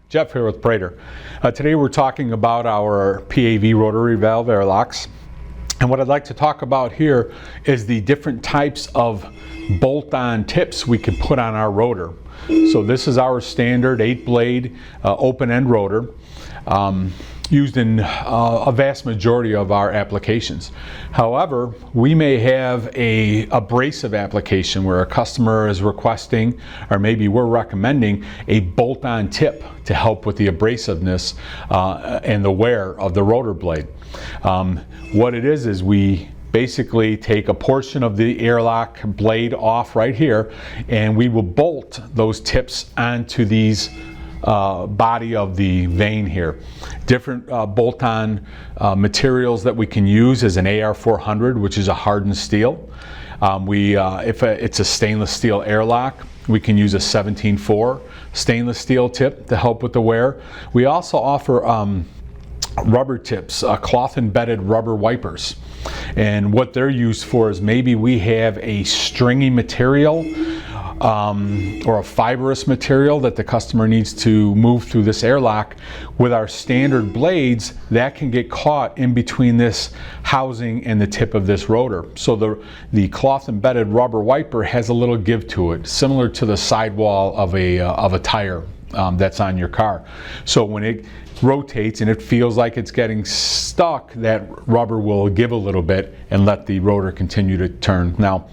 Jeff here with Prater. Today we're talking about our PAV rotary valve airlocks. And what I'd like to talk about here is the different types of bolt-on tips we can put on our rotor. So this is our standard 8-blade open-end rotor. Used in a vast majority of our applications. However, we may have a abrasive application where a customer is requesting, or maybe we're recommending, a bolt-on tip to help with the abrasiveness and the wear of the rotor blade. What it is we basically take a portion of the airlock blade off right here, and we will bolt those tips onto these body of the vane here. Different bolt-on materials that we can use is an AR400, which is a hardened steel. If it's a stainless steel airlock, we can use a 17-4 stainless steel tip to help with the wear. We also offer rubber tips, cloth embedded rubber wipers. And what they're used for is maybe we have a stringy material or a fibrous material that the customer needs to move through this airlock. With our standard blades, that can get caught in between this housing and the tip of this rotor. So the cloth embedded rubber wiper has a little give to it, similar to the sidewall of a tire that's on your car. So when it rotates and it feels like it's getting stuck, that rubber will give a little bit and let the rotor continue to turn. Now,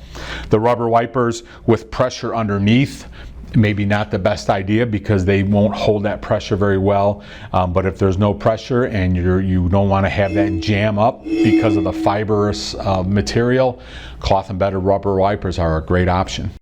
the rubber wipers with pressure underneath, maybe not the best idea because they won't hold that pressure very well. But if there's no pressure and you don't want to have that jam up because of the fibrous material, cloth embedded rubber wipers are a great option.